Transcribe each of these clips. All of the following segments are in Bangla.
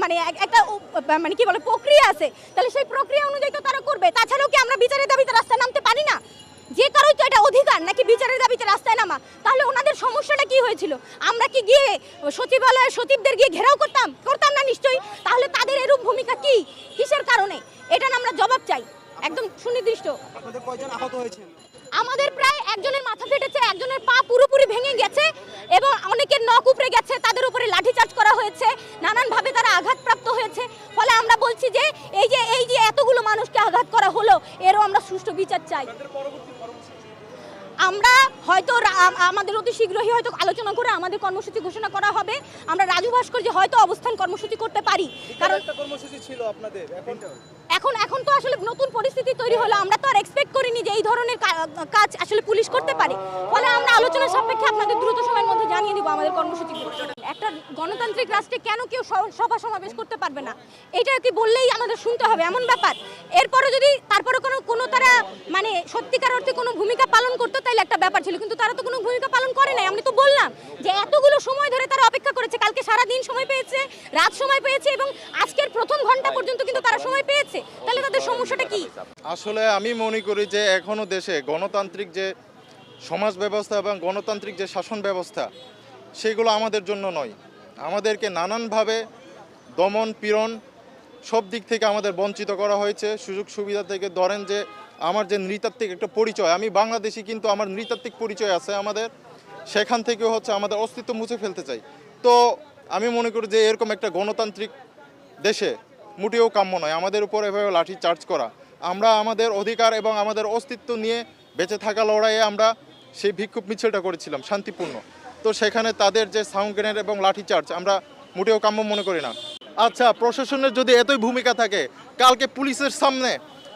মানে একটা মানে কি বলে প্রক্রিয়া আছে, তাহলে সেই প্রক্রিয়া অনুযায়ী তো তারা করবে। তাছাড়াও কি আমরা বিচারের দাবিতে রাস্তায় নামতে পারি না? যে কারোই তো এটা অধিকার নাকি বিচারের দাবিতে রাস্তায় নামা? তাহলে ওনাদের সমস্যাটা কি হয়েছিল? আমরা কি গিয়ে সচিবালয়ের সচিবদের গিয়ে ঘেরাও করতাম না নিশ্চয়ই? তাহলে তাদের এরূপ ভূমিকা কি, কিসের কারণে? এটা না আমরা জবাব চাই একদম সুনির্দিষ্ট। আপনাদের কয়জন আহত হয়েছেন? আমাদের প্রায় একজনের মাথা ফেটেছে, একজনের পা পুরোপুরি ভেঙে গেছে এবং অনেকের নখ উপড়ে গেছে, তাদের উপরে লাঠিচার্জ করা হয়েছে, নানানভাবে তারা আঘাতপ্রাপ্ত হয়েছে। ফলে আমরা বলছি যে এই যে এতগুলো মানুষকে আঘাত করা হলো, এরও আমরা সুষ্ঠু বিচার চাই। আমরা হয়তো আমাদের অতি শীঘ্রই হয়তো আলোচনা করে আমাদের কর্মসূচি ঘোষণা করা হবে। আমরা রাজু ভাস্কর্যে হয়তো অবস্থান কর্মসূচি করতে পারি, কারণ একটা কর্মসূচি ছিল আপনাদের, এখন তো আসলে নতুন পরিস্থিতি তৈরি হলো। আমরা তো আর এক্সপেক্ট করিনি যে এই ধরনের কাজ আসলে পুলিশ করতে পারে। ফলে আমরা আলোচনার সাপেক্ষে আপনাদের দ্রুত সময়ের মধ্যে জানিয়ে দিব আমাদের কর্মসূচি। একটা গণতান্ত্রিক রাষ্ট্রে কেন কেউ সভা সমাবেশ করতে পারবে না, এটা কি বললেই আমাদের শুনতে হবে এমন ব্যাপার? এরপরে যদি তারপরে কোনো তারা মানে সত্যিকার অর্থে কোনো ভূমিকা পালন করতো তাইলে একটা ব্যাপার ছিল, কিন্তু তারা তো কোনো ভূমিকা পালন করে নাই। আমি তো বললাম যে এতগুলো সময় ধরে তারা অপেক্ষা করেছে, কালকে সারা দিন সময় পেয়েছে, রাত সময় পেয়েছে এবং আজকের প্রথম ঘন্টা পর্যন্ত কিন্তু তারা সময় পেয়েছে। তাহলে তাদের সমস্যাটা কি? আসলে আমি মনে করি যে এখনো দেশে গণতান্ত্রিক যে সমাজ ব্যবস্থা এবং গণতান্ত্রিক যে শাসন ব্যবস্থা সেগুলো আমাদের জন্য নয়। আমাদেরকে নানানভাবে দমন পীড়ন সব দিক থেকে আমাদের বঞ্চিত করা হয়েছে। সুযোগ সুবিধা থেকে ধরেন যে আমার যে নৃতাত্ত্বিক একটা পরিচয়, আমি বাংলাদেশি কিন্তু আমার নৃতাত্ত্বিক পরিচয় আছে আমাদের, সেখান থেকেও হচ্ছে আমাদের অস্তিত্ব মুছে ফেলতে চাই। তো আমি মনে করি যে এরকম একটা গণতান্ত্রিক দেশে মোটেও কাম্য নয় আমাদের উপর এভাবে লাঠি চার্জ করা। আমরা আমাদের অধিকার এবং আমাদের অস্তিত্ব নিয়ে বেঁচে থাকা লড়াইয়ে আমরা সেই বিক্ষোভ মিছিলটা করেছিলাম শান্তিপূর্ণ। তো সেখানে তাদের যে সাউন্ড গ্রেনেড এবং লাঠি চার্জ আমরা মোটেও কাম্য মনে করি না। আচ্ছা, প্রশাসনের যদি এতই ভূমিকা থাকে, কালকে পুলিশের সামনে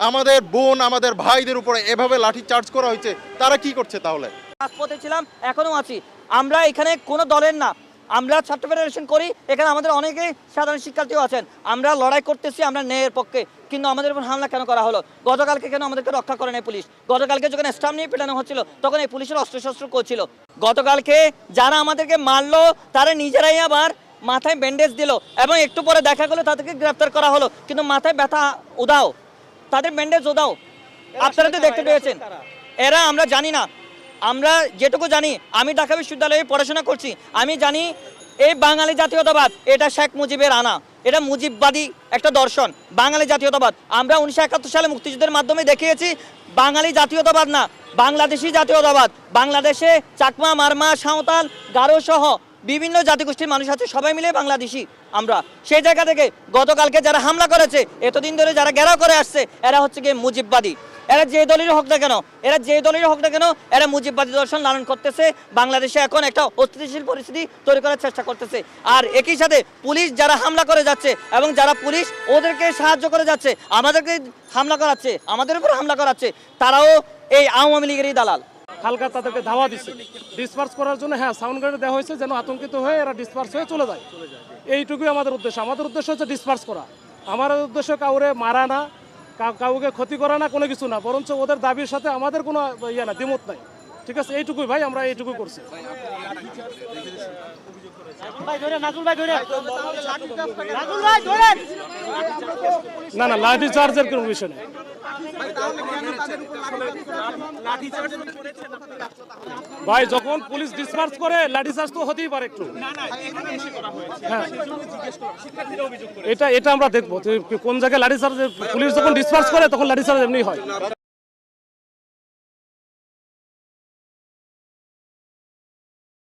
আমাদের বোন আমাদের ভাইদের উপরে এভাবে লাঠি চার্জ করা হয়েছে, তারা কি করছে তাহলে? রাজপথে ছিলাম, এখনো আছি। আমরা এখানে কোনো দলের না, আমরা ছাত্র ফেডারেশন করি, এখানে আমাদের অনেকেই সাধারণ শিক্ষার্থীও আছেন। আমরা লড়াই করতেছি, আমরা ন্যায়ের পক্ষে, কিন্তু আমাদের উপর হামলা কেন করা হলো? গতকালকে কেন আমাদেরকে রক্ষা করে নাই পুলিশ? গতকালকে যখন স্টাম্প নিয়ে পেটানো হচ্ছিল তখন এই পুলিশের অস্ত্রশস্ত্র করছিল। গতকালকে যারা আমাদেরকে মারলো তারা নিজেরাই আবার মাথায় ব্যান্ডেজ দিল এবং একটু পরে দেখা গেলো তাদেরকে গ্রেপ্তার করা হলো, কিন্তু মাথায় ব্যথা উদাও, তাদের ব্যান্ডেজ উদাও। আপনারা তো দেখতে পেয়েছেন। এরা আমরা জানি না, আমরা যেটুকু জানি, আমি ঢাকা বিশ্ববিদ্যালয়ে পড়াশোনা করছি, আমি জানি এই বাঙালি জাতীয়তাবাদ এটা শেখ মুজিবের আনা, এটা মুজিববাদী একটা দর্শন, বাঙালি জাতীয়তাবাদ। আমরা 1971 সালে মুক্তিযুদ্ধের মাধ্যমে দেখিয়েছি বাঙালি জাতীয়তাবাদ না, বাংলাদেশি জাতীয়তাবাদ। বাংলাদেশে চাকমা, মারমা, সাঁওতাল, গারো সহ বিভিন্ন জাতিগোষ্ঠীর মানুষ আছে, সবাই মিলে বাংলাদেশি আমরা। সেই জায়গা থেকে গতকালকে যারা হামলা করেছে, এতদিন ধরে যারা ঘেরাও করে আসছে, এরা হচ্ছে গিয়ে মুজিববাদী। এরা যে দলের হোক না কেন, এরা মুজিববাদী দর্শন লালন করতেছে। বাংলাদেশে এখন একটা অস্থিতিশীল পরিস্থিতি তৈরি করার চেষ্টা করতেছে। আর একই সাথে পুলিশ যারা হামলা করে যাচ্ছে এবং যারা পুলিশ ওদেরকে সাহায্য করে যাচ্ছে, আমাদেরকে হামলা করাচ্ছে, আমাদের উপর হামলা করাচ্ছে, তারাও এই আওয়ামী লীগেরই দালাল। হালকা তাদেরকে ধাওয়া দিচ্ছে ডিসপার্স করার জন্য। হ্যাঁ, সাউন্ড গ্রেনেড দেওয়া হয়েছে যেন আতঙ্কিত হয়ে এরা ডিসপার্স হয়ে চলে যায়। এইটুকুই আমাদের উদ্দেশ্য। আমাদের উদ্দেশ্য হচ্ছে ডিসপার্স করা। আমাদের উদ্দেশ্য কাউরে মারা না, কাউকে ক্ষতি করা না, কোনো কিছু না, বরঞ্চ ওদের দাবির সাথে আমাদের কোনো ইয়ে না, দ্বিমত নাই। ঠিক আছে, এইটুকুই ভাই, আমরা এইটুকুই করছি। না না, লাঠি চার্জের কোনো বিষয় নেই। ভাই, যখন পুলিশ ডিসপার্স করে লাঠি চার্জ তো হতেই পারে একটু। হ্যাঁ, এটা আমরা দেখবো কোন জায়গায় লাঠি চার্জ। পুলিশ যখন ডিসপার্স করে তখন লাঠি চার্জ এমনি হয়।